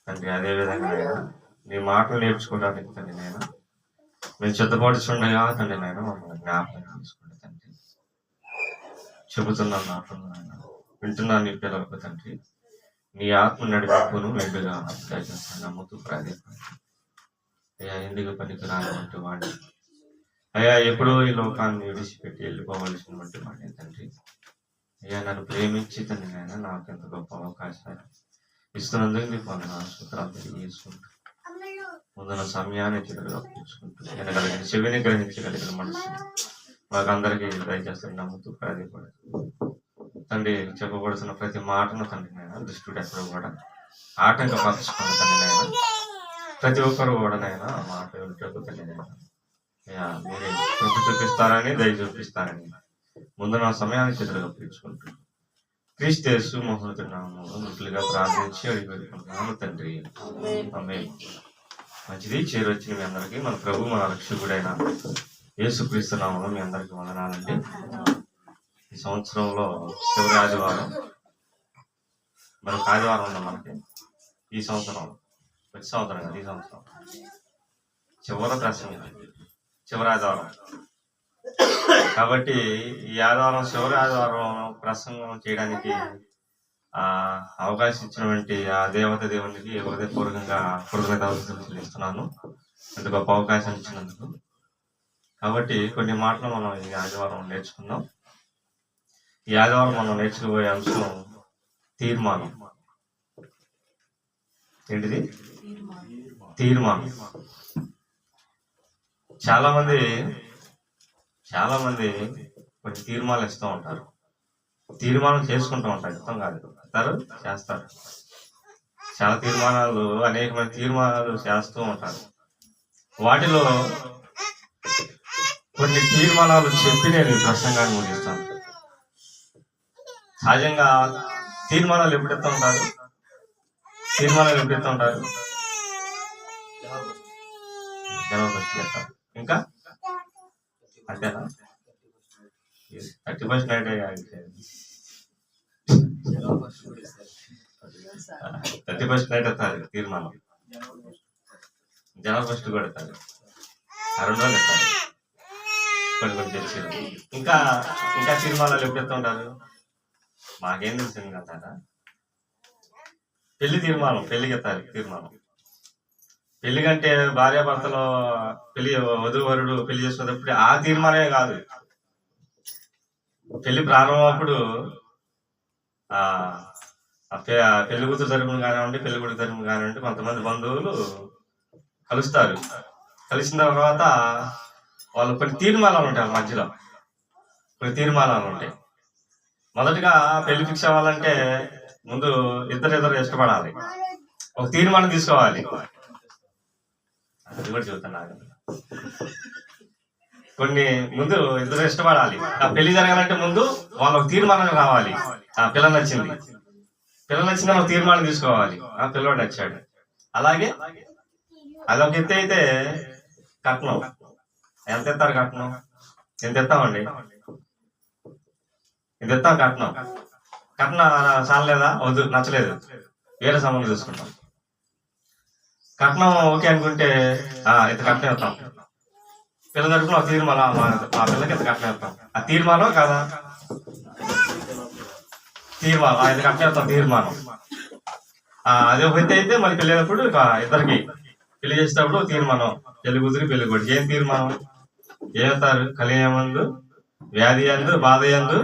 తండ్రి. అదేవిధంగా నేను నీ మాటలు నేర్చుకోవడానికి తండ్రి నేను మేము సిద్ధపడుచుండగా తండ్రి నేను మమ్మల్ని జ్ఞాపకం చేసుకోండి తండ్రి. చెబుతున్నాను నాతో నాయన, వింటున్నాను నీ పిల్లలకు తండ్రి. నీ ఆత్మ నడిపింపును మెండుగా నమ్ముతూ ప్రార్థించండి అయ్యా. ఎందుకు పనికి రానటువంటి వాడిని అయ్యా, ఎప్పుడో ఈ లోకాన్ని విడిచిపెట్టి వెళ్ళిపోవలసినటువంటి వాడిని తండ్రి. అయ్యా, నన్ను ప్రేమించి తండ్రి నాయన నాకు ఎంత గొప్ప అవకాశాలు ఇస్తున్నందుకు నీకు వందనాలు సూత్రాలు తెలియజేసుకుంటూ ముందున్న సమయాన్ని చిన్నగా అప్పించుకుంటూ వినగలిగిన చెవిని గ్రహించగలిగిన మనసు మాకందరికీ దయచేస్తాను నమ్ముతూ ప్రార్థిపడు తండ్రి. చెప్పబడుతున్న ప్రతి మాటను తండ్రి నాయన దృష్టిడు ఎక్కడ కూడా ఆటంకపరచుకున్న తండ్రి నాయన ప్రతి ఒక్కరు కూడా నాయన ఆ మాట వింటూ తండ్రి నాయన అయ్యా మీరే కృప చూపిస్తారని దయ చూపిస్తారని ముందున్న సమయాన్ని చిత్రగా అప్పించుకుంటూ క్రీస్తు యేసు మహోన్నత నామములో ముట్లుగా ప్రార్థించి అడిగి పెట్టుకుంటున్నాను తండ్రి. ఆమేన్. మంచిది. చేరొచ్చిన మీ అందరికీ మన ప్రభు మన రక్షకుడైన యేసుక్రీస్తు నామములో మీ అందరికీ వందనాలండి. ఈ సంవత్సరంలో చివరి ఆదివారం, మరొక ఆదివారం ఉందా మనకి ఈ సంవత్సరం, ప్రతి సంవత్సరం కదా ఈ సంవత్సరం చివరి ప్రసంగం, చివరి ఆదివారం కాబట్టి ఈ ఆదివారం చివరి ఆదివారం ప్రసంగం చేయడానికి అవకాశం ఇచ్చినటువంటి ఆ దేవత దేవునికి హృదయపూర్వకంగా కృతజ్ఞతలు చెల్లిస్తున్నాను, ఇంత గొప్ప అవకాశం ఇచ్చినందుకు. కాబట్టి కొన్ని మాటలు మనం ఈ ఆదివారం నేర్చుకుందాం. ఈ ఆదివారం మనం నేర్చుకోబోయే అంశం తీర్మానం. ఏంటిది? తీర్మానం. చాలా మంది కొన్ని తీర్మానాలు ఇస్తూ ఉంటారు, తీర్మానం చేసుకుంటూ ఉంటారు, ఇష్టం కాదు ఇస్తారు, చేస్తారు. చాలా తీర్మానాలు, అనేకమైన తీర్మానాలు చేస్తూ ఉంటారు. వాటిలో కొన్ని తీర్మానాలు చెప్పి నేను ప్రసంగాన్ని ముగిస్తాను. సహజంగా తీర్మానాలు ఎప్పుడు ఇస్తూ ఉంటారు? జనవరి ఫస్ట్ చేస్తారు. ఇంకా అంతేనా? 31st నైట్ 31st నైట్ వస్తారు తీర్మానం. జనవరి ఫస్ట్ కూడా వస్తారు, 2 రోజులు వస్తారు కొన్ని తెలిసి. ఇంకా తీర్మానాలు ఎప్పుడు ఎత్తు ఉంటారు? మాకేం తెలిసింది కదా. పెళ్లి తీర్మానం, పెళ్లికి ఎత్తాలి తీర్మానం. పెళ్లి కంటే భార్యాభర్తలో వధువరుడు పెళ్లి చేసుకున్నప్పుడు ఆ తీర్మానమే కాదు, పెళ్లి ప్రారంభప్పుడు పెళ్లి కూతురు తరపున కానివ్వండి, పెళ్లి కొడుకు తరపున కానివ్వండి, కొంతమంది బంధువులు కలుస్తారు. కలిసిన తర్వాత వాళ్ళు కొన్ని తీర్మానాలు ఉంటాయి, మధ్యలో కొన్ని తీర్మానాలు ఉంటాయి. మొదటగా పెళ్లి ఫిక్స్ అవ్వాలంటే ముందు ఇద్దరు ఇష్టపడాలి, ఒక తీర్మానం తీసుకోవాలి. అది కూడా చెబుతున్నాను. కొన్ని ముందు ఇద్దరు ఇష్టపడాలి. ఆ పెళ్లి జరగాలంటే ముందు వాళ్ళు ఒక తీర్మానం రావాలి. ఆ పిల్ల నచ్చింది, ఒక తీర్మానం తీసుకోవాలి. ఆ పిల్లవాడు నచ్చాడు. అలాగే అదొక ఎత్తు అయితే కట్నం ఎంత ఎత్తారు? కట్నం ఎంత ఎత్తామండి? ఇంత ఎత్తాం కట్నం. చాలలేదా? వద్దు, నచ్చలేదు, వేరే సంబంధం చూసుకుంటాం. కట్నం ఓకే అనుకుంటే ఇంత కట్నం ఇస్తాం. పిల్ల తరపున ఒక తీర్మానం, ఆ పిల్లకి ఇంత కట్నం ఇస్తాం. ఆ తీర్మానం కదా, తీర్మానం ఇంత కట్నం ఇస్తాం తీర్మానం. అదే ఒక ఎత్తు అయితే మళ్ళీ పెళ్ళేటప్పుడు ఇద్దరికి పెళ్లి చేసేటప్పుడు తీర్మానం, పెళ్లి కూతురు పెళ్లి కొడుకు. ఏం తీర్మానం ఏమవుతారు? కలియమందు, వ్యాధి అందు, బాధ అందు.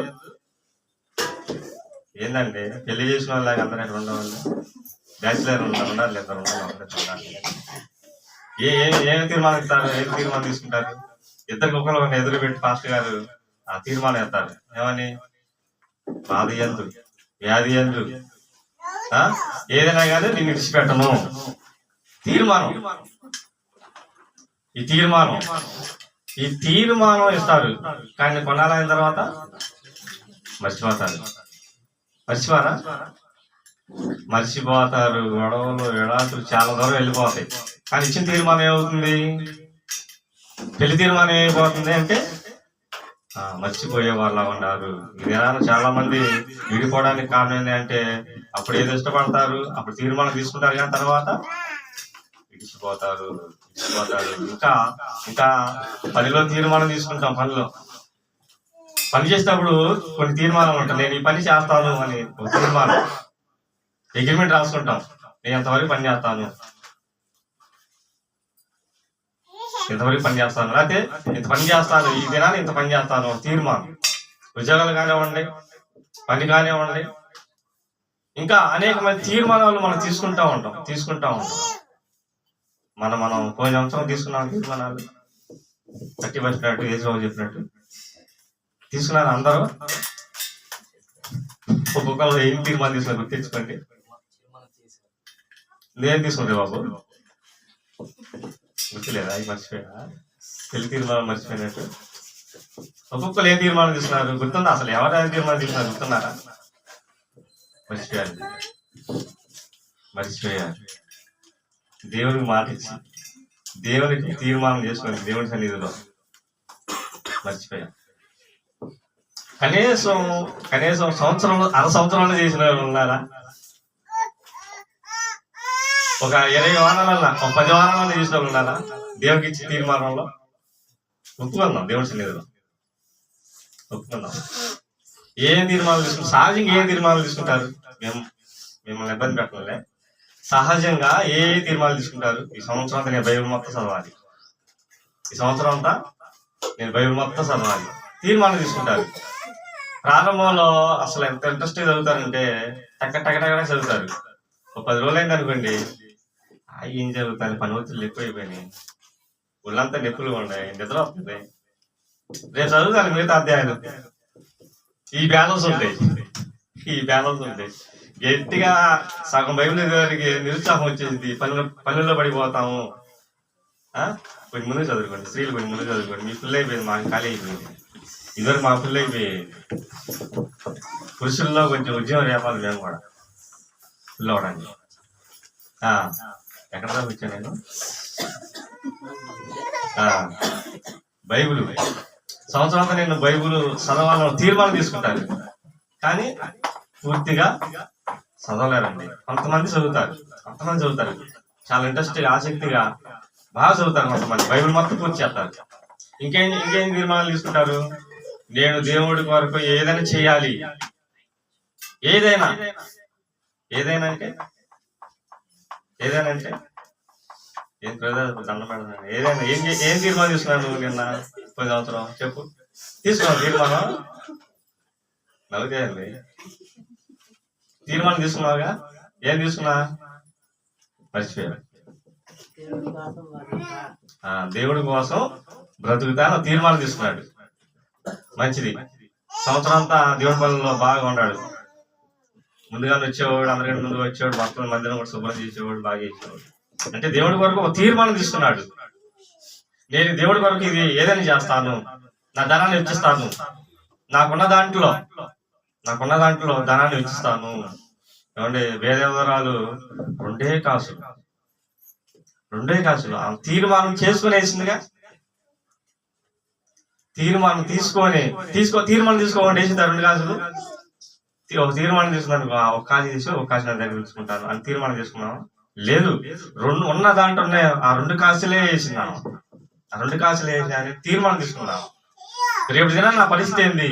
ఏందండి పెళ్లి చేసిన వాళ్ళకి అందరూ ఎక్కడ ఉండవాలి? బ్యాచిలర్ ఉండాలి, ఇద్దరు ఉండాలి. ఏమి తీర్మానం ఇస్తారు? ఏం తీర్మానం తీసుకుంటారు? ఇద్దరికి ఒకరు ఎదురు పెట్టి పాస్టర్ గారు ఆ తీర్మానం ఇస్తారు. ఏమని? బాధ ఎందు, వ్యాధి ఎందు, ఏదైనా కానీ నేను విడిచిపెట్టను. తీర్మానం. ఈ తీర్మానం ఇస్తారు. కానీ కొన్నాళ్ళైన తర్వాత మర్చిపోతారు. గొడవలు ఎడాతులు చాలా దూరం వెళ్ళిపోతాయి. కానీ ఇచ్చిన తీర్మానం ఏమవుతుంది? పెళ్లి తీర్మానం ఏమైపోతుంది అంటే మర్చిపోయే వాళ్ళ ఉన్నారు. ఈ దినాన చాలా మంది విడిపోవడానికి కారణం ఏంటంటే అప్పుడు ఏదో ఇష్టపడతారు, అప్పుడు తీర్మానం తీసుకుంటారు, కానీ తర్వాత ఇడిచిపోతారు. ఇంకా ఇంకా పనిలో తీర్మానం తీసుకుంటాం. పని చేసేటప్పుడు కొన్ని తీర్మానాలు ఉంటాయి. నేను ఈ పని చేస్తాను అని ఒక తీర్మానం, అగ్రిమెంట్ రాసుకుంటాం. నేను ఎంతవరకు పని చేస్తాను, ఇంతవరకు పని చేస్తాను, లేకపోతే ఇంత పని చేస్తాను, ఈ దినాన్ని ఇంత పని చేస్తాను, తీర్మానం. ఉద్యోగాలు కానివ్వండి, పని కానివ్వండి, ఇంకా అనేక మంది తీర్మానాలు మనం తీసుకుంటా ఉంటాం. మనం పోయిన సంవత్సరం తీసుకున్నాం తీర్మానాలు. 30% యేసుబాబు చెప్పినట్టు తీసుకున్నారు అందరూ. ఒక్కొక్కరు ఏం తీర్మానం తీసుకున్నారు గుర్తించుకోండి. నేను తీసుకుంటే బాబు గుర్తులేదా? అవి మర్చిపోయా, పెళ్లి తీర్మానం మర్చిపోయినట్టు. ఒక్కొక్కరు ఏం తీర్మానం తీసుకున్నారు గుర్తుందా? అసలు ఎవరు తీర్మానం తీసుకున్నారు గుర్తున్నారా? మర్చిపోయారు. దేవునికి మాట ఇచ్చి దేవునికి తీర్మానం చేసుకొని దేవుని సన్నిధిలో మర్చిపోయారు. కనీసం సంవత్సరంలో అర సంవత్సరంలో చేసిన వాళ్ళు ఉన్నారా? ఒక 20 వారాలన్నా, ఒక 10 వారాలన్నా చేసిన వాళ్ళు ఉన్నారా? దేవునికి ఇచ్చి తీర్మానంలో ఒప్పుకుందాం. దేవుని సన్నిధిలో ఒప్పుకుందాం. ఏం తీర్మానాలు తీసుకుంటారు? సహజంగా ఏం తీర్మానాలు తీసుకుంటారు? మిమ్మల్ని ఇబ్బంది పెట్టలే. సహజంగా ఏ తీర్మానాలు తీసుకుంటారు? ఈ సంవత్సరం అంతా నేను బైబిల్ మొత్తం చదవాలి, ఈ సంవత్సరం అంతా నేను బైబిల్ మొత్తం చదవాలి, తీర్మానం తీసుకుంటారు. ప్రారంభంలో అసలు ఎంత ఇంట్రెస్ట్ చదువుతారంటే టక చదువుతారు. ఒక 10 రోజులు అయింది అనుకోండి, ఏం జరుగుతుంది, పని ఒత్తిళ్ళు ఎక్కువైపోయినాయి, ఒళ్ళంతా నొప్పులు ఉన్నాయి, నిద్ర వస్తుంది, రేపు చదువుతాను మిగతా అధ్యాయాలు. ఈ బ్యాలెన్స్ ఉంటాయి. గట్టిగా సగం బైబిల్ చదివేవారికి నిరుత్సాహం వచ్చేది, పనుల్లో పడిపోతాము. కొంచెం ముందు చదువుకోండి, స్త్రీలు కొంచెం ముందు చదువుకోండి. మీ ఫుల్ అయిపోయింది, మాకు ఖాళీ అయిపోయింది. ఇదివరకు మా ఫుల్ అయిపోయి పురుషుల్లో కొంచెం ఉద్యమం రేపాలి, మేము కూడా ఫుల్ అవడానికి. ఎక్కడ దాకా వచ్చాను నేను? బైబిల్ సంవత్సరం అంతా నేను బైబిల్ చదవాలని తీర్మానం తీసుకుంటాను, కానీ పూర్తిగా చదవలేరండి. కొంతమంది చదువుతారు, చాలా ఇంట్రెస్ట్గా ఆసక్తిగా బాగా చదువుతారు. కొంతమంది బైబిల్ మొత్తం పూర్తి చేస్తారు. ఇంకేం తీర్మానాలు తీసుకుంటారు? నేను దేవుడి కొరకు ఏదైనా చేయాలి. ఏదైనా అంటే ఏం ప్రజలు దండం పెడతాను. ఏదైనా ఏం తీర్మానం తీసుకున్నాను నువ్వు నిన్న పోయిన సంవత్సరం? చెప్పు, తీసుకున్నావు తీర్మానం? నవ్వుతాయండి. తీర్మానం తీసుకున్నావుగా, ఏం తీసుకున్నా? మర్చిపోయా. దేవుడి కోసం బ్రతుకుతా తీర్మానం తీసుకున్నాడు. మంచిది. సంవత్సరం అంతా దేవుడి పనుల్లో బాగా ఉన్నాడు. ముందుగానే వచ్చేవాడు, అందరికంటే ముందు వచ్చేవాడు, భక్తుల మందిరం కూడా శుభ్రం చేసేవాడు, బాగా చేసేవాడు. అంటే దేవుడి కొరకు ఒక తీర్మానం తీసుకున్నాడు. నేను దేవుడి కొరకు ఇది ఏదైనా చేస్తాను, నా ధనాన్ని వెచ్చిస్తాను, నాకున్న దాంట్లో ధనాన్ని వెచ్చిస్తాను. ఏమంటే వేదవరాలు 2 కాసులు తీర్మానం చేసుకుని వేసిందిగా. తీర్మానం తీసుకోండి, వేసింది 2 కాసులు. ఒక తీర్మానం తీసుకున్నాను, ఒక కాశీ తీసి ఒక కాశీ నా దగ్గర తీసుకుంటాను అని తీర్మానం తీసుకున్నాను. లేదు, ఉన్న దాంట్లోనే ఆ 2 కాసులే వేసినాను, అని తీర్మానం తీసుకున్నాను. రేపు దిన నా పరిస్థితి ఏంది,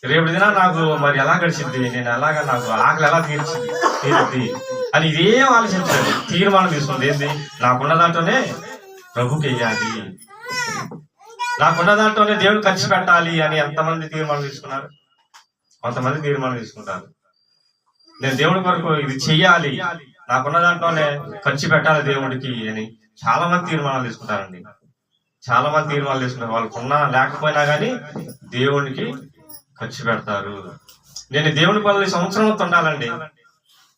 రేపు దిన నాకు మరి ఎలా గడిచింది, నేను ఎలాగా, నాకు ఆకలి ఎలా తీరుద్ది అని ఇదేం ఆలోచించాలి. తీర్మానం తీసుకుంది ఏంది? నాకున్న దాంట్లోనే ప్రభుకి వెయ్యాలి, నాకున్న దాంట్లోనే దేవుడు ఖర్చు పెట్టాలి అని ఎంతమంది తీర్మానం తీసుకున్నారు? కొంతమంది తీర్మానం తీసుకుంటారు. నేను దేవుడి కొరకు ఇది చెయ్యాలి, నాకున్న దాంట్లోనే ఖర్చు పెట్టాలి దేవుడికి అని చాలా మంది తీర్మానాలు తీసుకుంటారండి. వాళ్ళకున్నా లేకపోయినా కానీ దేవుడికి ఖర్చు పెడతారు. నేను దేవుని పనులు సంవత్సరం ఉండాలండి,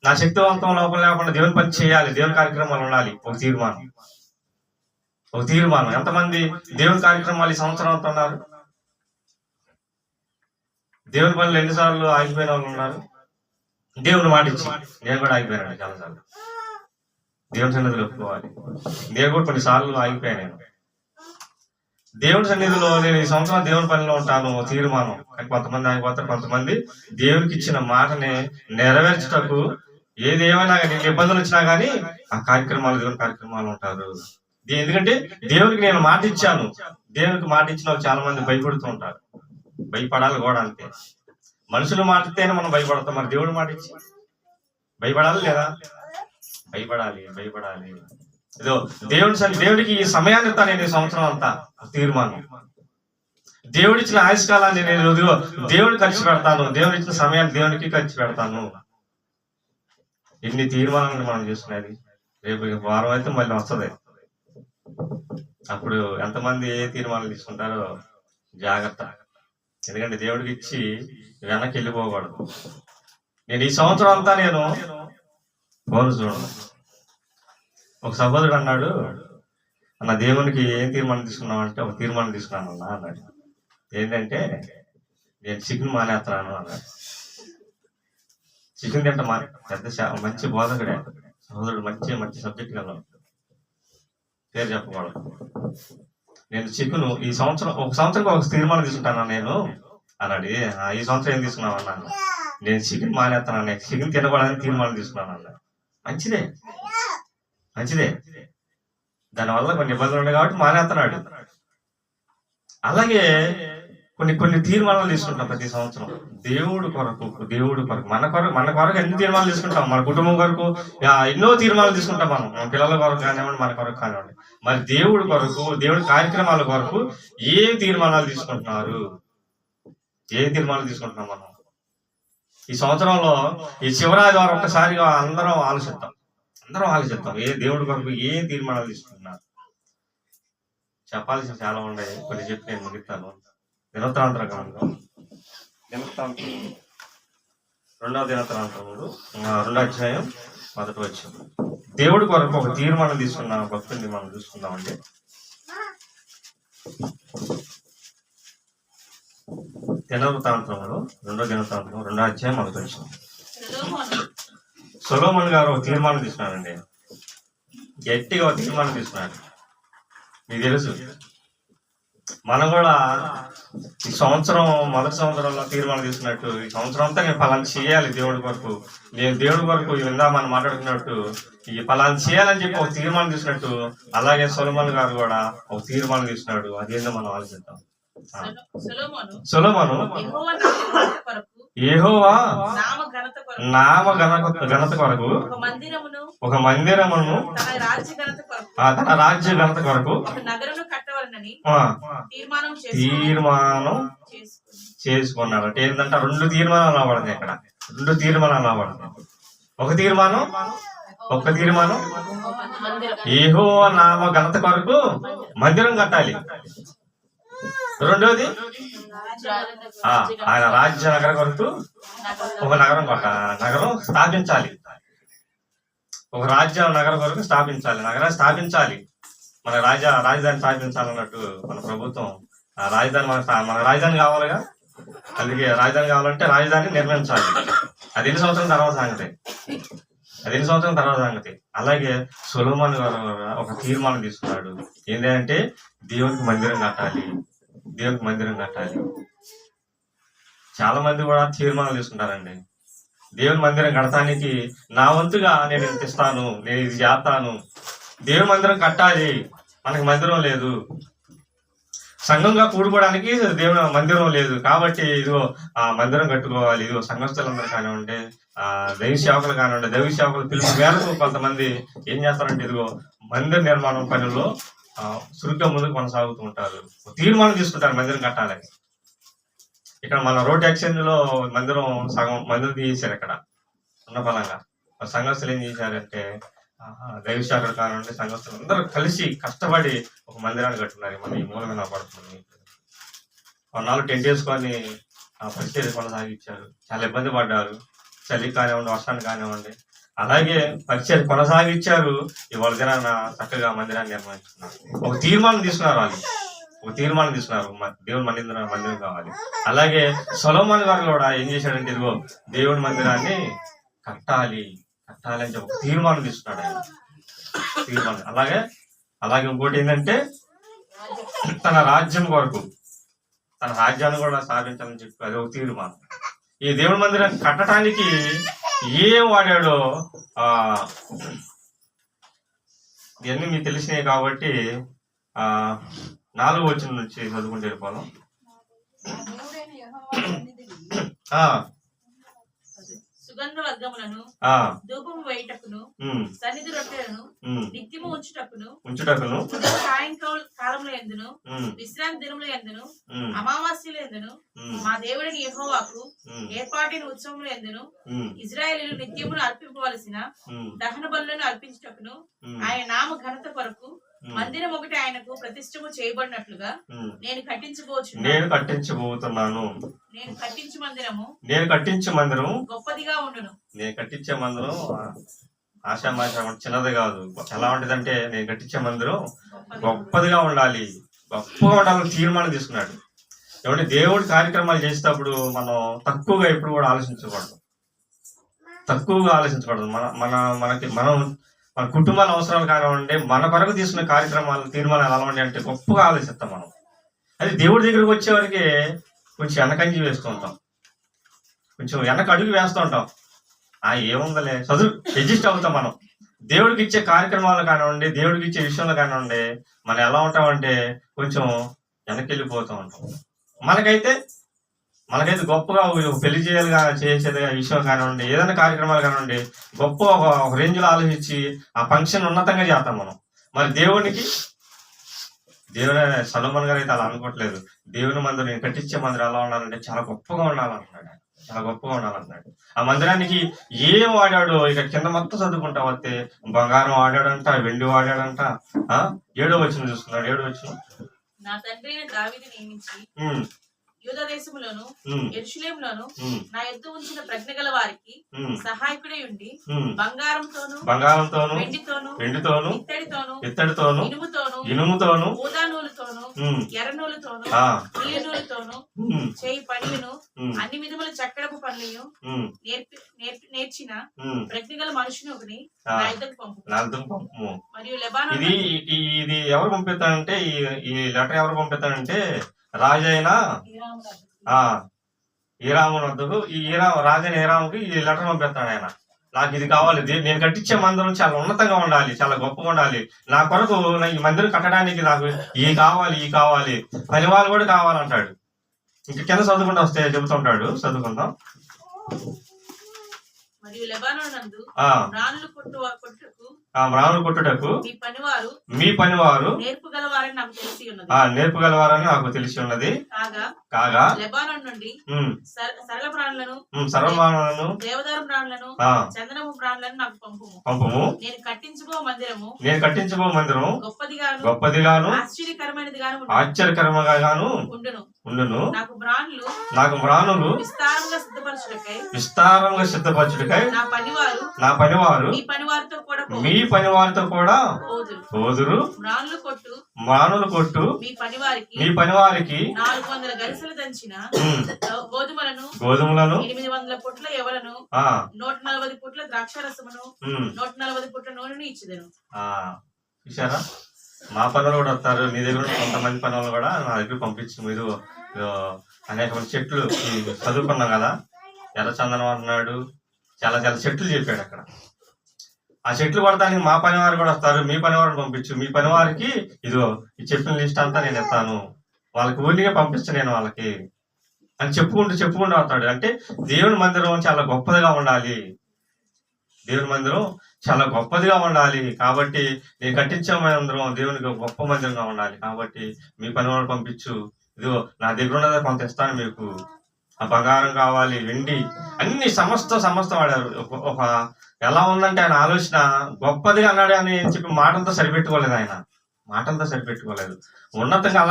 నా శక్తివంతం లోపల లేకుండా దేవుని పని చేయాలి, దేవుని కార్యక్రమాలు ఉండాలి. ఒక తీర్మానం. ఎంతమంది దేవుని కార్యక్రమాలు ఈ సంవత్సరం అంతా ఉన్నారు? దేవుని పనులు ఎన్నిసార్లు ఆగిపోయిన వాళ్ళు ఉన్నారు? దేవుని మాట ఇచ్చి నేను కూడా ఆగిపోయానండి చాలాసార్లు. దేవుని సన్నిధిలో ఒప్పుకోవాలి, నేను కూడా కొన్నిసార్లు ఆగిపోయాను. దేవుడి సన్నిధిలో నేను ఈ సంవత్సరం దేవుని పనిలో ఉంటాను తీర్మానం. కానీ కొంతమంది ఆగిపోతారు, కొంతమంది దేవునికి ఇచ్చిన మాటని నెరవేర్చటకు ఏది ఏమైనా కానీ ఇబ్బందులు వచ్చినా కానీ ఆ కార్యక్రమాలు దేవుని కార్యక్రమాలు ఉంటారు. ఎందుకంటే దేవునికి నేను మాట ఇచ్చాను. దేవునికి మాట ఇచ్చిన వాళ్ళు చాలా మంది భయపడుతూ ఉంటారు. భయపడాలి కూడా అంతే. మనుషులు మాట ఇస్తేనే మనం భయపడతాం, మరి దేవుడు మాట ఇచ్చి భయపడాలి లేదా? భయపడాలి. ఏదో దేవుడికి ఈ సమయాన్ని ఇస్తాను నేను ఈ సంవత్సరం అంతా తీర్మానం. దేవుడిచ్చిన ఆయుష్కాలాన్ని నేను ఇదిగో దేవుడికి ఖర్చు పెడతాను, దేవుడి ఇచ్చిన సమయాన్ని దేవునికి ఖర్చు పెడతాను. ఇన్ని తీర్మానాలను మనం చేసుకునేది. రేపు వారం అయితే మళ్ళీ వస్తుంది. అప్పుడు ఎంతమంది ఏ తీర్మానాలు తీసుకుంటారో జాగ్రత్త. ఎందుకంటే దేవుడికి ఇచ్చి వెనక్కి వెళ్ళిపోకూడదు. నేను ఈ సంవత్సరం అంతా నేను బోనస్ చూడను. ఒక సహోదరుడు అన్నాడు, అన్న దేవునికి ఏం తీర్మానం తీసుకున్నావు అంటే, ఒక తీర్మానం తీసుకున్నాను అన్నా అన్నాడు. ఏంటంటే నేను చికెన్ మానేస్తున్నాను అన్నాడు. చికెన్ తింట పెద్ద మంచి బోధకుడే సహోదరుడు, మంచి సబ్జెక్ట్ కదా, పేరు చెప్పకూడదు. నేను చికెన్ ఈ సంవత్సరం ఒక సంవత్సరం ఒక తీర్మానం తీసుకుంటాను నేను అన్నాడు. ఈ సంవత్సరం ఏం తీసుకున్నావు అన్నాను. నేను చికెన్ మానేస్తాను, చికెన్ తినకూడదని తీర్మానం తీసుకున్నాను అన్నాడు. మంచిదే. దానివల్ల కొన్ని ఇబ్బందులు ఉన్నాయి కాబట్టి మానేస్తున్నాడు. అలాగే కొన్ని తీర్మానాలు తీసుకుంటాం ప్రతి సంవత్సరం దేవుడి కొరకు. మన కొరకు ఎన్ని తీర్మానాలు తీసుకుంటాం. మన కుటుంబం కొరకు ఎన్నో తీర్మానాలు తీసుకుంటాం. మన పిల్లల కొరకు కానివ్వండి, మన కొరకు కానివ్వండి. మరి దేవుడి కొరకు, దేవుడి కార్యక్రమాల కొరకు ఏ తీర్మానాలు తీసుకుంటున్నారు? ఏ తీర్మానాలు తీసుకుంటున్నాం మనం ఈ సంవత్సరంలో? ఈ చివరి ఆదివారం ఒక్కసారిగా అందరం ఆలోచిద్దాం. ఏ దేవుడి కొరకు ఏ తీర్మానాలు తీసుకుంటున్నారు? చెప్పాల్సిన చాలా ఉన్నాయి, కొన్ని చెప్పి నేను ముగిస్తాను. దినోత్తరాంతర గ్రంథం 2వ దినోత్తరాంతరములు 2వ అధ్యాయం 1వ వచనం. దేవుడి కొరకు ఒక తీర్మానం తీసుకున్న భక్తుల్ని మనం చూసుకుందామండి. దినోత్తరాంతరములు 2వ దినోత్తరాంతరం 2వ అధ్యాయం 1వ వచనం. సొలొమోను గారు ఒక తీర్మానం తీసుకున్నారండి. గట్టిగా ఒక తీర్మానం తీసుకున్నారు. మీకు తెలుసు, మనం కూడా ఈ సంవత్సరం మొదటి సంవత్సరంలో తీర్మానం తీసుకున్నట్టు ఈ సంవత్సరం అంతా నేను ఫలాన్ని చేయాలి దేవుడి కొరకు. నేను దేవుడి కొరకు ఇందా మనం మాట్లాడుకున్నట్టు ఈ ఫలాన్ని చేయాలని చెప్పి ఒక తీర్మానం తీసుకున్నట్టు, అలాగే సొలొమోను గారు కూడా ఒక తీర్మానం తీసుకున్నాడు. అదేందో మనం ఆలోచిద్దాం. సొలొమోను యెహోవా నామ ఘనత కొరకు ఒక మందిరమును తన రాజ్య ఘనత కొరకు తీర్మానం చేసుకున్నాడు. అంటే ఏంటంటే 2 తీర్మానాలు అవబడింది ఇక్కడ. 2 తీర్మానాలు అవబడింది. ఒక తీర్మానం యెహోవా నామ ఘనత కొరకు మందిరం కట్టాలి. రెండోది ఆయన రాజ్య నగరం కొరకు ఒక నగరం స్థాపించాలి. ఒక రాజ్య నగరం కొరకు నగరాన్ని స్థాపించాలి. మన రాజధాని స్థాపించాలన్నట్టు మన ప్రభుత్వం రాజధాని మన రాజధాని కావాలిగా. అందుకే రాజధాని కావాలంటే రాజధాని నిర్మించాలి. అది ఎన్ని సంవత్సరం తర్వాత సంగతి. అలాగే సొలొమోను గారు ఒక తీర్మానం తీసుకున్నాడు. ఏంటంటే దేవునికి మందిరం కట్టాలి. చాలా మంది కూడా తీర్మానాలు తీసుకుంటారండి. దేవుని మందిరం కడటానికి నా వంతుగా నేను ఇంత ఇస్తాను, నేను ఇది చేస్తాను. దేవుని మందిరం కట్టాలి. మనకి మందిరం లేదు, సంఘంగా కూడుకోవడానికి దేవుని మందిరం లేదు. కాబట్టి ఇదిగో ఆ మందిరం కట్టుకోవాలి. ఇదిగో సంఘస్థులందరూ కానివ్వండి, దైవ సేవకులు కానివ్వండి, దైవ సేవకులు పిలుపు మేరకు కొంతమంది ఏం చేస్తారంటే ఇదిగో మందిర నిర్మాణం పనుల్లో చురుగ్గా ముందుకు కొనసాగుతూ ఉంటారు. తీర్మానం తీసుకుంటారు మందిరం కట్టాలని. ఇక్కడ మన రోడ్ ఎక్స్చేంజ్ లో సగం మందిరం తీసేశారు. ఇక్కడ ఉన్న ఫలంగా సంఘస్థులు ఏం చేశారంటే దైవ శాఖలు కానివ్వండి, సంఘస్థులు అందరూ కలిసి కష్టపడి ఒక మందిరాన్ని కట్టున్నారు. మన ఈ మూల మీద పడుతుంది. కొన్నాళ్ళు టెంట్ వేసుకొని పరిస్థితి కొనసాగించారు. చాలా ఇబ్బంది పడ్డారు. చలి కానివ్వండి, వర్షాన్ని కానివ్వండి, అలాగే పరిచయం కొనసాగించారు. ఇవాళ దినాన చక్కగా మందిరాన్ని నిర్వహించుకున్నారు. ఒక తీర్మానం తీసుకున్నారు. దేవుని మందిరం కావాలి. అలాగే సొలొమోను గారు కూడా ఏం చేశాడంటే ఇదిగో దేవుని మందిరాన్ని కట్టాలి అని చెప్పి తీర్మానం తీసుకున్నాడు ఆయన. అలాగే ఇంకోటి ఏంటంటే తన రాజ్యం కొరకు తన రాజ్యాన్ని కూడా స్థాపించాలని చెప్పి అది ఒక తీర్మానం. ఈ దేవుడి మందిరాన్ని కట్టడానికి ఏం వాడాడో ఇవన్నీ మీకు తెలిసినాయి కాబట్టి 4వ వచనం నుంచి చదువుకుంటే వెళ్ళిపోదాం. సుగంధ వర్గములను ధూపము వేయుటకును సన్నిధి రొట్టెలను నిత్యము ఉంచుటకును సాయంకాలంలో ఎందును విశ్రాంతి దినముల ఎందును అమావాస్యల ఎందును మా దేవుడిని యెహోవాకు ఏర్పాటిన ఉత్సవముల ఎందును ఇశ్రాయేలీయులు నిత్యమును అర్పింపవలసిన దహన బలులను అర్పించుటకును ఆయన నామ ఘనత కొరకు మందిరం ఒకటి ఆయనకు ప్రతిష్టము చేయబడినట్లుగా నేను కట్టించబోతున్నాను. నేను కట్టించే మందిరం గొప్పదిగా ఉండును. నేను కట్టించే మందిరం ఆశామాషా చిన్నది కాదు. ఎలా ఉంటదంటే నేను కట్టించే మందిరం గొప్పదిగా ఉండాలి, గొప్పగా ఉండాలని తీర్మానం తీసుకున్నాడు. ఏమంటే దేవుడి కార్యక్రమాలు చేసేటప్పుడు మనం తక్కువగా ఎప్పుడు కూడా ఆలోచించకూడదు. మన కుటుంబాల అవసరాలు కానివ్వండి, మన కొరకు తీసుకునే కార్యక్రమాలు తీర్మానాలు ఎలా ఉండే అంటే గొప్పగా ఆలోచిస్తాం మనం. అది దేవుడి దగ్గరకు వచ్చేవరకు కొంచెం వెనకంజి వేస్తూ ఉంటాం, కొంచెం వెనక అడుగు వేస్తూ ఉంటాం. ఏముందలే అడ్జస్ట్ అవుతాం మనం. దేవుడికి ఇచ్చే కార్యక్రమాలు కానివ్వండి, దేవుడికి ఇచ్చే విషయంలో కానివ్వండి, మనం ఎలా ఉంటామంటే కొంచెం వెనకెళ్ళిపోతూ ఉంటాం. మనకైతే గొప్పగా పెళ్లి చేసేది విషయం కానివ్వండి, ఏదైనా కార్యక్రమాలు కానివ్వండి, గొప్ప ఒక రేంజ్లో ఆలోచించి ఆ ఫంక్షన్ ఉన్నతంగా చేస్తాం మనం. మరి దేవుడి సొలొమోను గారు అయితే అలా అనుకోవట్లేదు. దేవుని మందిరం నేను కట్టించే మందిరం ఎలా ఉండాలంటే చాలా గొప్పగా ఉండాలంటున్నాడు. ఆ మందిరానికి ఏం వాడాడు ఇక కింద మొత్తం చదువుకుంటా వస్తే బంగారం వాడాడంట, వెండి వాడాడంట. 7వ వచనం చూసుకున్నాడు. 7వ వచనం, నా తండ్రి దావీదు నియమించి యూదా దేశములోను యెరూషలేములోను నా యుద్ధ ఉంచిన ప్రజ్ఞ గల వారికి సహాయకుడై ఉండి బంగారంతోను వెండితోను ఇత్తడితోను ఇనుముతోను ఊదా నూలుతోను ఎర్ర నూలుతోను నీలి నూలుతోను చేయి పనియును అన్ని విధముల చక్కడపు పనులను నేర్చిన ప్రజ్ఞ గల మనుషుని ఒకని నా యుద్ధకు పంపు. మరియు లెబానోను ఇది ఎవరు పంపిస్తాడంటే, ఈ లెటర్ ఎవరు పంపిస్తాడంటే రాజైన ఈరాము వద్దకు రాజైన ఈరాముకి ఈ లెటర్ పంపిస్తాడు ఆయన. నాకు ఇది కావాలి, నేను కట్టించే మందిరం చాలా ఉన్నతంగా ఉండాలి, చాలా గొప్పగా ఉండాలి. నా కొరకు ఈ మందిరం కట్టడానికి నాకు ఈ కావాలి పని వాళ్ళు కూడా కావాలంటాడు. ఇంకా కింద చదువుకుంటా వస్తే చెబుతుంటాడు, చదువుకుందాం. మరియు లెబానోనందు రాణులు కొట్టుటకు మీ పనివారు నేర్పుగలవారని నాకు తెలిసి ఉన్నది. కాగా లెబానోన్ నుండి సరళ ప్రాణులను దేవదారు ప్రాణులను చందనము ప్రాణులను నాకు పంపుము. నేను కట్టించబో మందిరము గొప్పదిగాను ఆశ్చర్యకరముగాను ఉండును. నాకు ప్రాణులు విస్తారంగా సిద్ధపరచుటకై నా పనివారు మీ పనివారితో కూడా పోదురు. మానులు కొట్టు మీ పనివారికి 400 గరిసెలు దంచిన గోధుమలను 800 పుట్ల ఎవలను 140 పుట్ల ద్రాక్షారసమును 140 పుట్ల నూనెను ఇచ్చిదను. చూసారా, మా పనులు కూడా వస్తారు. నీ దగ్గర కొంతమంది పనులు కూడా నా దగ్గర పంపించి మీరు అనేక మంది చెట్లు చదువుకున్నాం కదా, ఎర్రచందనం అంటున్నాడు, చాలా చెట్లు చెప్పాడు అక్కడ. ఆ చెట్లు పడటానికి మా పనివారు కూడా వస్తారు. మీ పనివారిని పంపించు, మీ పనివారికి ఇదిగో ఈ చెప్పిన లిస్ట్ అంతా నేను ఇస్తాను, వాళ్ళకి ఊరిగా పంపిస్తాను నేను వాళ్ళకి అని చెప్పుకుంటూ వస్తాడు. అంటే దేవుని మందిరం చాలా గొప్పదిగా ఉండాలి, కాబట్టి నేను కట్టించే మందిరం దేవునికి గొప్ప మందిరంగా ఉండాలి. కాబట్టి మీ పనివారు పంపించు, ఇదిగో నా దగ్గర ఉన్నది కొంత ఇస్తాను మీకు, ఆ బంగారం కావాలి, వెండి, అన్ని సమస్త వాడారు. ఒక ఎలా ఉందంటే ఆయన ఆలోచన గొప్పదిగా అన్నాడు అని చెప్పి మాటలతో సరిపెట్టుకోలేదు. ఉన్నతంగా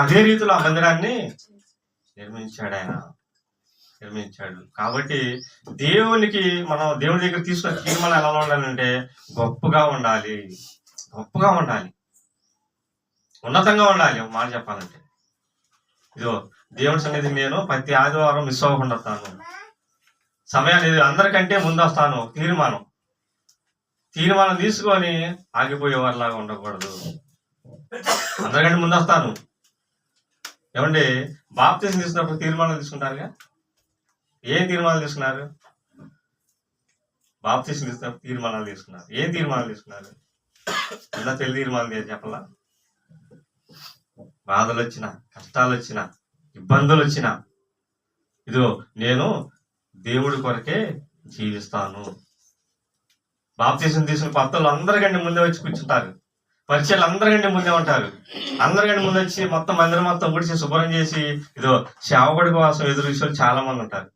అదే రీతిలో ఆ మందిరాన్ని నిర్మించాడు. కాబట్టి మనం దేవుని దగ్గర తీసుకున్న తీర్మానం ఎలా ఉండాలంటే గొప్పగా ఉండాలి, ఉన్నతంగా ఉండాలి. ఒక మాట చెప్పాలంటే ఇదిగో దేవుని సన్నిధి నేను ప్రతి ఆదివారం మిస్ అవ్వకుండా వస్తాను, సమయాన్ని అందరికంటే ముందు వస్తాను. తీర్మానం తీసుకొని ఆగిపోయేవారిలాగా ఉండకూడదు. అందరికంటే ముందు వస్తాను, ఏమంటే బాప్తిసం తీసుకున్నప్పుడు తీర్మానాలు తీసుకుంటారుగా. ఏం తీర్మానాలు తీసుకున్నారు? బాప్తిసం తీసుకున్నప్పుడు తీర్మానాలు తీసుకున్నారు. ఏం తీర్మానాలు తీసుకున్నారు? ఇలా తెలి తీర్మానాలు చెప్పలా. బాధలు వచ్చినా, కష్టాలు వచ్చినా, ఇబ్బందులు వచ్చినా, ఇదిగో నేను దేవుడి కొరకే జీవిస్తాను. బాప్తిసం తీసుకున్న కొత్తలు అందరికంటే ముందే వచ్చి కూర్చుంటారు. పరిచయాలు అందరికంటే ముందే ఉంటారు. అందరికంటే ముందు వచ్చి మొత్తం మందిరం మొత్తం గుడిచి శుభ్రం చేసి ఇదో సేవకుడి కోసం ఎదురు చూసే చాలా మంది ఉంటారు.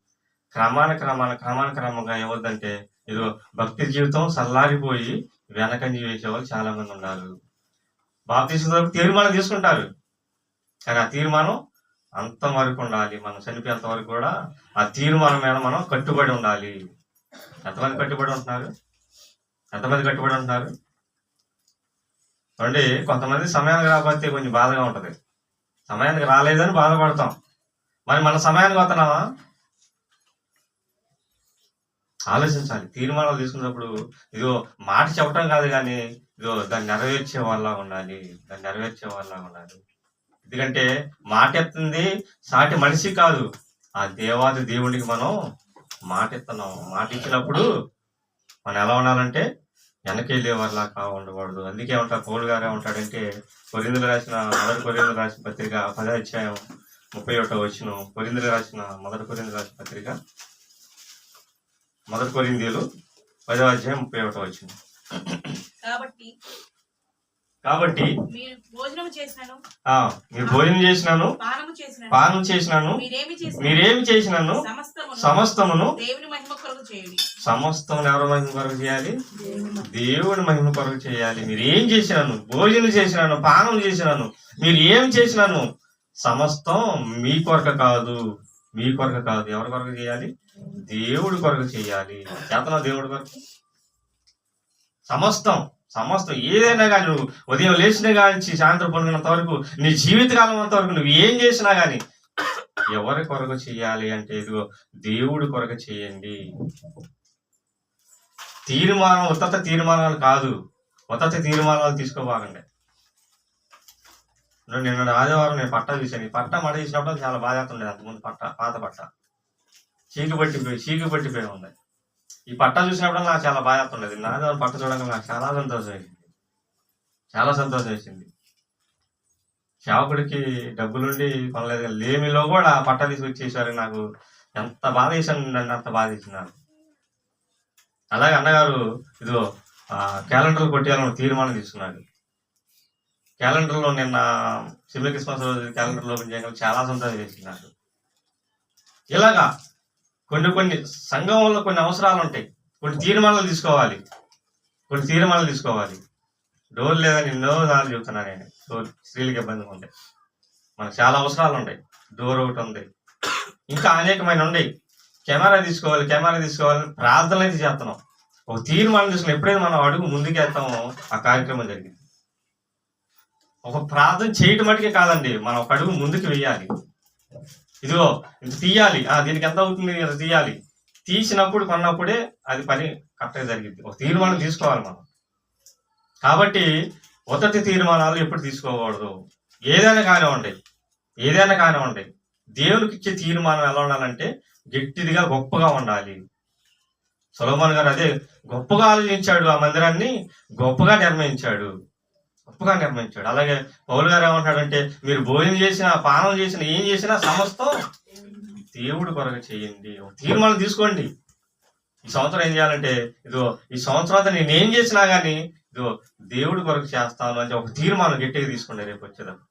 క్రమంగా ఏమవుద్దంటే ఇదో భక్తి జీవితం సల్లారిపోయి వెనకంజి వేసేవాళ్ళు చాలా మంది ఉన్నారు. బాప్తిసం తీర్మానం తీసుకుంటారు, కానీ ఆ తీర్మానం అంతం వరకు ఉండాలి. మనం చనిపోయేంత వరకు కూడా ఆ తీర్మానం మీద మనం కట్టుబడి ఉండాలి. ఎంతమంది కట్టుబడి ఉంటున్నారు? ఎంతమంది కట్టుబడి ఉంటున్నారు? అంటే కొంతమంది సమయానికి రాకపోతే కొంచెం బాధగా ఉంటది. సమయానికి రాలేదని బాధపడతాం. మరి మన సమయానికి వస్తున్నావా? ఆలోచించాలి. తీర్మానాలు తీసుకున్నప్పుడు ఇదో మాట చెప్పడం కాదు, కానీ ఇదో దాన్ని నెరవేర్చే వాళ్ళ ఉండాలి. ఎందుకంటే మాట ఎత్తుంది సాటి మనిషి కాదు, ఆ దేవాది దేవుడికి మనం మాట ఇస్తున్నాం. మాట ఇచ్చినప్పుడు మనం ఎలా ఉండాలంటే వెనకెళ్ళే వాళ్ళ ఉండకూడదు. అందుకే ఉంటారు పౌలు గారు ఏమంటాడంటే మొదటి కొరింథీయులకు రాసిన పత్రిక 10వ అధ్యాయం 31వ వచనం. కొరింథీయులకు రాసిన మొదటి పత్రిక మొదటి కొరింథీయులు 10వ అధ్యాయం 31వ వచనం. కాబట్టి మీరు భోజనం చేసినాను, పానం చేసినాను, మీరేమి చేసినాను సమస్తమును ఎవరి మహిమ కొరకు చేయాలి? దేవుని మహిమ కొరకు చేయాలి. మీరు ఏం చేసినాను, భోజనం చేసినాను, పానం చేసినాను, మీరు ఏం చేసినాను సమస్తం మీ కొరకు కాదు. ఎవరి కొరకు చేయాలి? దేవుడి కొరకు చేయాలి. చేతనా దేవుడి కొరకు సమస్తం ఏదైనా కానీ, నువ్వు ఉదయం లేచిన కానీ సాయంత్రం పడుకున్నంత వరకు నీ జీవితకాలం అంత వరకు నువ్వు ఏం చేసినా కానీ ఎవరి కొరకు చేయాలి అంటే ఇదిగో దేవుడి కొరకు చేయండి. ఉత్తత తీర్మానాలు కాదు, ఉత్తత తీర్మానాలు తీసుకోబాగండి. నిన్న ఆదివారం నేను పట్టా చూశాను. ఈ పట్ట మడ తీసినప్పుడు చాలా బాధ ఉండేది. అంతకుముందు పాత పట్ట చీకు పట్టిపోయి ఉంది. ఈ పట్టా చూసినప్పుడు నాకు చాలా బాధ ఉండేది. ఆదివారం పట్ట చూడగా నాకు చాలా సంతోషం వేసింది. సేవకుడికి డబ్బులుండి కొనలేదు, లేమిలో కూడా పట్టా తీసుకొచ్చేసారు. నాకు ఎంత బాధ వేసాను, నన్ను అంత బాధ వేసినారు. అలాగే అన్నగారు ఇదిగో క్యాలెండర్లు కొట్టేయాలని తీర్మానం తీసుకున్నాడు. క్యాలెండర్లో నిన్న సిమ్లీ క్రిస్మస్ రోజు క్యాలెండర్లో ఓపెన్ చేయడం చాలా సంతోషం వేసినారు. ఇలాగా కొన్ని సంఘంలో కొన్ని అవసరాలు ఉంటాయి, కొన్ని తీర్మానాలు తీసుకోవాలి. డోర్ లేదని ఎన్నో సార్లు చెప్తున్నాను నేను. స్త్రీలకు ఇబ్బందిగా ఉంటాయి, మనకు చాలా అవసరాలు ఉంటాయి. డోర్ ఒకటి ఉంది, ఇంకా అనేకమైన ఉన్నాయి. కెమెరా తీసుకోవాలి ప్రార్థనలు అయితే చేస్తున్నాం. ఒక తీర్మానం తీసుకుని ఎప్పుడైతే మనం అడుగు ముందుకేస్తామో ఆ కార్యక్రమం జరిగింది. ఒక ప్రార్థన చేయటం మటుకే కాదండి, మనం ఒక అడుగు ముందుకు వెయ్యాలి. ఇదిగో ఇంత తీయాలి, దీనికి ఎంత అవుతుంది ఇంత తీయాలి. తీసినప్పుడు కొన్నప్పుడే అది పని కరెక్ట్గా జరిగింది. ఒక తీర్మానం తీసుకోవాలి మనం. కాబట్టి ఉత్తటి తీర్మానాలు ఎప్పుడు తీసుకోకూడదు. ఏదైనా కానివ్వండి, దేవునికి ఇచ్చే తీర్మానం ఎలా ఉండాలంటే గట్టిదిగా గొప్పగా ఉండాలి. సొలొమోను గారు అదే గొప్పగా ఆలోచించాడు. ఆ మందిరాన్ని గొప్పగా నిర్మించాడు. అలాగే పౌలు గారు ఏమంటాడంటే మీరు భోజనం చేసినా, పానం చేసినా, ఏం చేసినా సమస్తం దేవుడి కొరకు చేయండి. ఒక తీర్మానం తీసుకోండి. ఈ సంవత్సరం ఏం చేయాలంటే ఈ సంవత్సరం అంతా నేను ఏం చేసినా కానీ దేవుడి కొరకు చేస్తాను అంటే ఒక తీర్మానం గట్టిగా తీసుకోండి. రేపు వచ్చేదాన్ని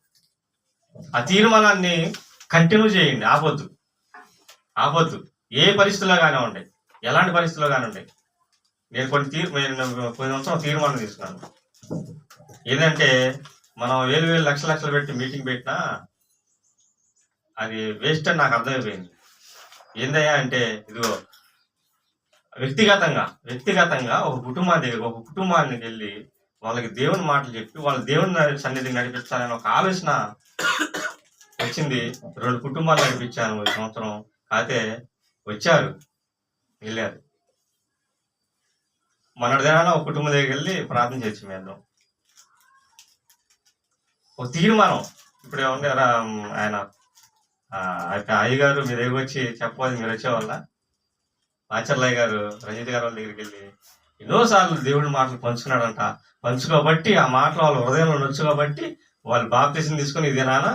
ఆ తీర్మానాన్ని కంటిన్యూ చేయండి. ఆపొద్దు. ఏ పరిస్థితుల్లో కానివ్వండి, ఎలాంటి పరిస్థితుల్లో కానివ్వండి. నేను కొన్ని సంవత్సరం తీర్మానం తీసుకున్నాను. ఏంటంటే మనం వేలు లక్షలు పెట్టి మీటింగ్ పెట్టినా అది వేస్ట్ అని నాకు అర్థమైపోయింది. ఏందయ్యా అంటే వ్యక్తిగతంగా ఒక కుటుంబానికి వెళ్ళి వాళ్ళకి దేవుని మాటలు చెప్పి వాళ్ళ దేవుని సన్నిధిని నడిపించాలని ఒక ఆలోచన వచ్చింది. 2 కుటుంబాలు నడిపించాను ఈ సంవత్సరం. అయితే వచ్చారు, వెళ్ళారు. మొన్నటి దినాన ఒక కుటుంబం దగ్గరికి వెళ్ళి ప్రార్థన చేసి మేము ఒక తీర్మానం ఇప్పుడు ఏమంటే ఆయన అయ్యగారు మీ దగ్గర వచ్చి చెప్పాలి, మీరు వచ్చేవాళ్ళ ఆచర్లయ్య గారు రంజిత్ గారు వాళ్ళ దగ్గరికి వెళ్ళి ఎన్నోసార్లు దేవుడి మాటలు పంచుకున్నాడంట. పంచుకోబట్టి ఆ మాటలు వాళ్ళ హృదయంలో నొచ్చు కాబట్టి వాళ్ళు బాప్తిసం తీసుకుని ఇదే నాన్న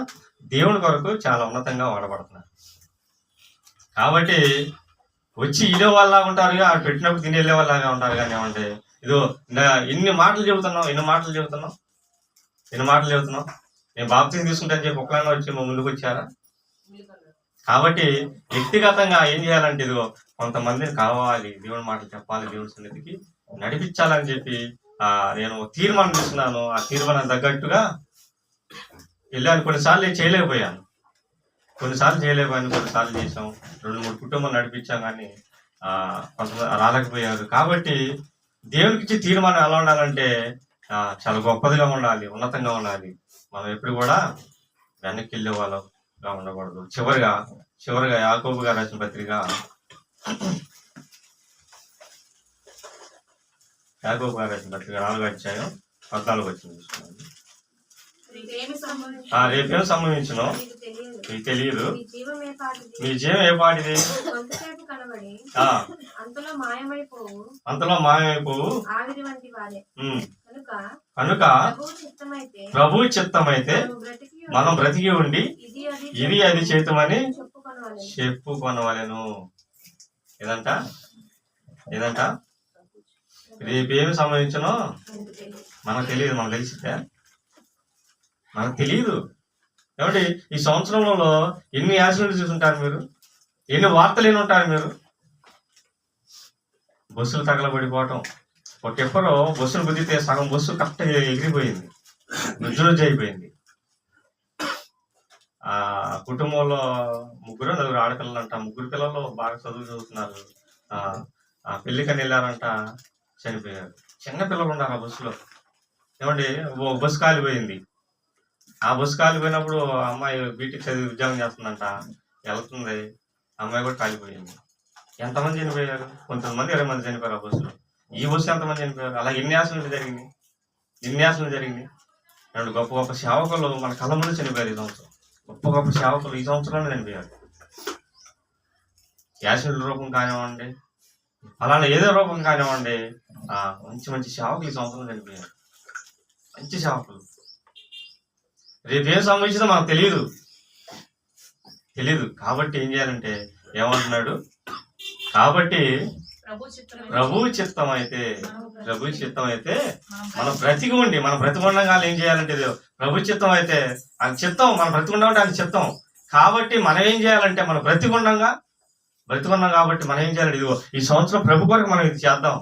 దేవుని కొరకు చాలా ఉన్నతంగా వాడబడుతున్నారు. కాబట్టి వచ్చి ఇదే వాళ్ళ ఉంటారుగా, పెట్టినప్పుడు తిని వెళ్ళే వాళ్ళగా ఉంటారు. కానీ ఏమంటే ఇదో ఇన్ని మాటలు చెబుతున్నాం, నేను బాప్తిసం తీసుకుంటానని చెప్పి ఒక్కలైనా వచ్చి ముందుకు వచ్చారా? కాబట్టి వ్యక్తిగతంగా ఏం చేయాలంటే ఇదిగో కొంతమందిని కావాలి, దేవుని మాటలు చెప్పాలి, దేవుని సన్నిధికి నడిపించాలని చెప్పి నేను తీర్మానం తీసుకున్నాను. ఆ తీర్మానం తగ్గట్టుగా వెళ్ళాను. కొన్నిసార్లు చేయలేకపోయాను, కొన్నిసార్లు చేసాం. 2-3 కుటుంబాలు నడిపించాం, కానీ కొంతమంది రాలేకపోయారు. కాబట్టి దేవునికి ఇచ్చే తీర్మానం ఎలా ఉండాలంటే చాలా గొప్పదిగా ఉండాలి, ఉన్నతంగా ఉండాలి. మనం ఎప్పుడు కూడా వెనక్కి వెళ్ళే వాళ్ళగా ఉండకూడదు. చివరిగా యాకోబు గారు రాసిన పత్రిక 4వ అధ్యాయం 14వ వచనం చూస్తున్నాను. రేపేం సంభవించునో మీకు తెలియదు, మీ జీవం ఏ పాటిది, అంతలో మాయమైపోవు. కనుక ప్రభు చిత్తమైతే మనం బ్రతికి ఉండి ఇది అది చేతుమని చెప్పుకొనవలెను. ఏదంట రేపేమి సంభవించునో మనకు తెలియదు. మనకు తెలియదు. కాబట్టి ఈ సంవత్సరంలో ఎన్ని యాక్సిడెంట్లు చూసుంటారు మీరు, ఎన్ని వార్తలు ఎన్ని ఉంటారు మీరు. బస్సులు తగలబడిపోవటం, ఒక టెప్పరో బస్సును గుద్దితే సగం బస్సు కరెక్ట్గా ఎగిరిపోయింది, నుజ్జు అయిపోయింది. ఆ కుటుంబంలో 3-4 ఆడపిల్లలు అంట, 3 పిల్లలు బాగా చదువుతున్నారు. పెళ్లికని వెళ్ళారంట, చనిపోయారు. చిన్న పిల్లలు ఉన్నారు ఆ బస్సులో. ఏమండి, ఓ బస్సు కాలిపోయింది. ఆ బస్సు కాలిపోయినప్పుడు అమ్మాయి బీటెక్ చదివి ఉద్యోగం చేస్తుందంట, వెళ్తుంది. అమ్మాయి కూడా కాలిపోయింది. ఎంతమంది చనిపోయారు? కొంతమంది 20 మంది చనిపోయారు ఆ బస్సులో. ఈ బస్సు ఎంతమంది చనిపోయారు? అలా ఎన్ని యాక్సిడెంట్లు జరిగింది. 2 గొప్ప సేవకులు మన కళ్ళ ముందు చనిపోయారు. ఈ సంవత్సరం గొప్ప సేవకులు ఈ సంవత్సరంలోనే చనిపోయారు. యాక్సిడెంట్ రూపం కానివ్వండి, అలానే ఏదో రూపం కానివ్వండి, మంచి సేవకులు ఈ సంవత్సరం చనిపోయారు. మంచి సేవకులు. రేపేం సంభవించిందో మనకు తెలియదు. కాబట్టి ఏం చేయాలంటే ఏమంటున్నాడు, కాబట్టి ప్రభు చిత్తం అయితే మనం బ్రతికి ఉండగా ఏం చేయాలంటే ప్రభు చిత్తం అయితే ఆయన చిత్తం, మనం బ్రతికుండం ఆయన చిత్తం. కాబట్టి మనం ఏం చేయాలంటే మనం బ్రతికున్నాం కాబట్టి మనం ఏం చేయాలంటే ఇదిగో ఈ సంవత్సరం ప్రభు కొరకు మనం ఇది చేద్దాం,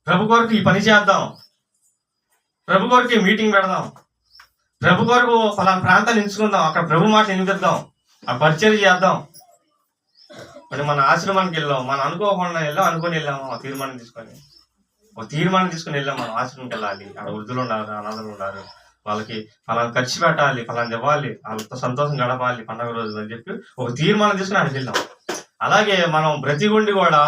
ప్రభు కొరకు ఈ పని చేద్దాం, ప్రభు కొరకు ఈ మీటింగ్ పెడదాం, ప్రభు కొరకు ఫలానా ప్రాంతాన్ని ఎంచుకుందాం, అక్కడ ప్రభు మాట వినిపిద్దాం, ఆ పరిచర్య చేద్దాం. మరి మన ఆశ్రమానికి వెళ్ళాం, మనం అనుకోకుండా అనుకుని వెళ్ళాము. ఒక తీర్మానం తీసుకొని వెళ్ళాం. మనం ఆశ్రమంకి వెళ్ళాలి, అక్కడ వృద్ధులు ఉన్నారు, అనాథలు ఉన్నారు, వాళ్ళకి ఫలానా ఖర్చు పెట్టాలి, ఫలానా ఇవ్వాలి, వాళ్ళతో సంతోషం గడపాలి పండుగ రోజు అని చెప్పి ఒక తీర్మానం తీసుకుని అక్కడికి వెళ్ళాం. అలాగే మనం బ్రతిగుండి కూడా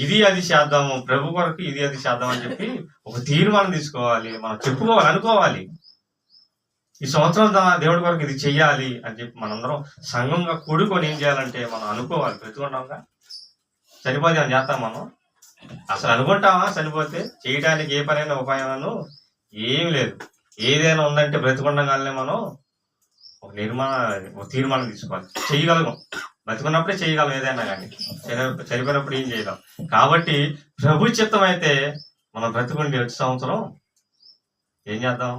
ఇది అది చేద్దాము, ప్రభు కొరకు ఇది అది చేద్దాం అని చెప్పి ఒక తీర్మానం తీసుకోవాలి. మనం అనుకోవాలి ఈ సంవత్సరం దేవుడి కొరకు ఇది చెయ్యాలి అని చెప్పి మనందరం సంఘంగా కూడుకొని ఏం చేయాలంటే మనం అనుకోవాలి. బ్రతికుంటాంగా చనిపోతే అని చేస్తాం. మనం అసలు అనుకుంటామా? చనిపోతే చేయడానికి ఏ పనైనా ఉపాయాలను ఏం లేదు. ఏదైనా ఉందంటే బ్రతికుండగానే మనం ఒక తీర్మానం తీసుకోవాలి. చేయగలం, బ్రతికున్నప్పుడే చేయగలం ఏదైనా, కానీ చనిపోయినప్పుడు ఏం చేయగలం. కాబట్టి ప్రభు చిత్తం అయితే మనం బ్రతికుండి వచ్చే సంవత్సరం ఏం చేద్దాం?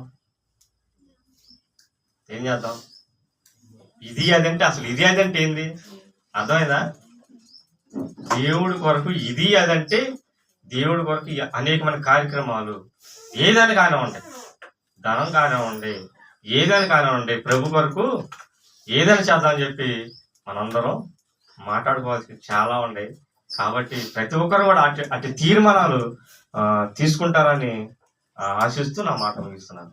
ఇది అదంటే అసలు ఇది అదంటే ఏంది అర్థమైందా? దేవుడి కొరకు ఇది అదంటే దేవుడి కొరకు అనేకమైన కార్యక్రమాలు ఏదైనా కానివ్వండి, ధనం కానివ్వండి, ఏదైనా కానివ్వండి, ప్రభు కొరకు ఏదైనా చేద్దామని చెప్పి మనందరం మాట్లాడుకోవాల్సి చాలా ఉన్నాయి. కాబట్టి ప్రతి ఒక్కరు కూడా అటు తీర్మానాలు తీసుకుంటారని ఆశిస్తూ నా మాట ముగిస్తున్నాను.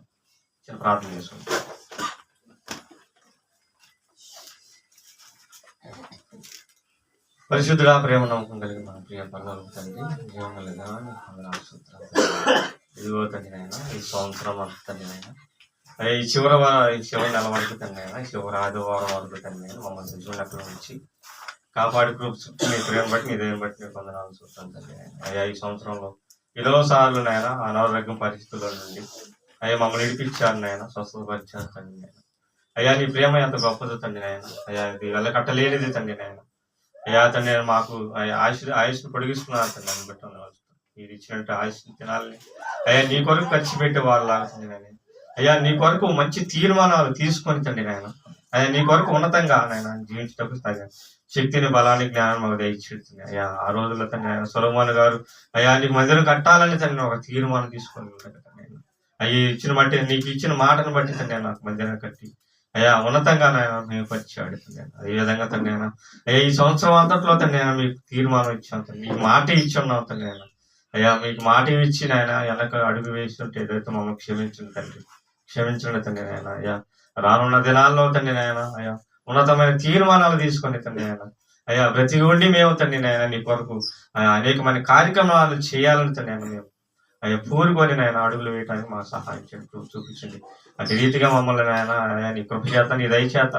చిన్న ప్రార్థన చేసుకుంటాను. పరిశుద్ధుడా, ప్రేమ నమ్మకం కలిగి మన ప్రియ పరలోకపు తండ్రి, జీవనలేదా ఇదిగో తండ్రి నాయన, ఈ సంవత్సరం అంత తండ్రి నాయన ఈ చివరి నెల వరకు తండ్రి అయినా చివరి ఆదివారం వరకు తండ్రి అయినా మమ్మల్ని సజీవులెక్కల నుంచి కాపాడి నీ ప్రేమ బట్టి నీ దేవుని బట్టి నీ వందనాలు చూస్తాను తండ్రి అయ్యా. ఈ సంవత్సరంలో ఎన్నో సార్లు నాయన అనారోగ్యం పరిస్థితుల్లో నుండి అయ్యా మమ్మల్ని ఇడిపించారు నాయన, స్వస్థపరిచారు తండ్రి నాయన. అయ్యా నీ ప్రేమ ఎంత గొప్పది తండ్రి నాయన. అయ్యా ఇది వెళ్ళకట్టలేనిది తండ్రి నాయన. అయ్యా తండ్రి మాకు ఆయుష్ను పొడిగిస్తున్నారు తండ్రి. నన్ను బట్టి మీరు ఇచ్చినట్టు ఆయుష్ను తినాలని అయ్యా నీ కొరకు ఖర్చు పెట్టే వాళ్ళలాగా తండ్రి నాయన. అయ్యా నీ కొరకు మంచి తీర్మానాలు తీసుకొని తండ్రి నాయన. అయ్యా నీ కొరకు ఉన్నతంగా నాయన జీవించటకు తగ్గ శక్తిని బలాన్ని జ్ఞానం మాకు దయచేస్తుంది అయ్యా. ఆ రోజుల్లో తండ్రి ఆయన సొలొమోను గారు అయ్యా నీకు మందిరం కట్టాలని తండ్రి ఒక తీర్మానం తీసుకొని అయ్యి ఇచ్చిన బట్టి నీకు ఇచ్చిన మాటను బట్టి తండ్రి నాకు మందిరం కట్టి అయ్యా ఉన్నతంగా నాయన మేము పరిచయాడు తండ్రి. అదే విధంగా తండ్రి అయినా అయ్యా ఈ సంవత్సరం అంతట్లో తండ్రి అయినా మీకు తీర్మానం ఇచ్చాం తండ్రి, నీకు మాట ఇచ్చి ఉన్నాం తండ్రి అయినా. అయ్యా మీకు మాట ఇచ్చి నాయన వెనక అడుగు వేస్తుంటే ఏదైతే మమ్మల్ని క్షమించండి తండ్రి, క్షమించండి తండ్రి నాయన. అయ్యా రానున్న దినాల్లో తండ్రి నాయన అయ్యా ఉన్నతమైన తీర్మానాలు తీసుకొని తండ్రి నాయన. అయ్యా ప్రతి ఉండి మేము తండ్రి నాయన నీ కొరకు అనేకమైన కార్యక్రమాలు చేయాలని తండ్రి నాయన మేము అయ్యా పూరుకొని నాయన అడుగులు వేయడానికి మాకు సహాయం చేయండి, చూపించండి. అటు రీతిగా మమ్మల్ని నాయన అయ్యా నీ కృప చేత నీ దయ చేత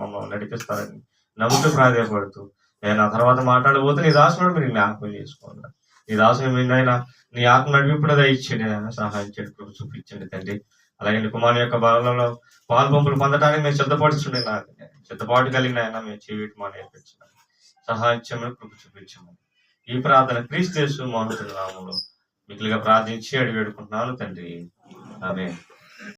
మమ్మల్ని నడిపిస్తారని నమ్ముతూ ప్రాధాయపడుతూ నేను ఆ తర్వాత మాట్లాడబోతే నీ దాసుడు మీరు జ్ఞాపకం చేసుకోండి. నీ దాసుని మీరైనా నీ ఆత్మ నడిపిప్పుడు దయచేయండి నాయన, సహాయం చేయండి, కృప చూపించండి తండ్రి. అలాగే నీ కుమారు యొక్క బలంలో పాలు పంపులు పొందడానికి మేము సిద్ధపడుతుండే నాకు సిద్ధపాటు కలిగిన ఆయన మేము చేయటం మా నేర్పించినాం, సహాయం చేయమని కృప చూపించమని ఈ ప్రార్థన క్రీస్తు యేసు మహోన్నతుని నామములో మిగిలిగా ప్రార్థించి అడిగి వేడుకుంటున్నాను తండ్రి. ఆమేన్.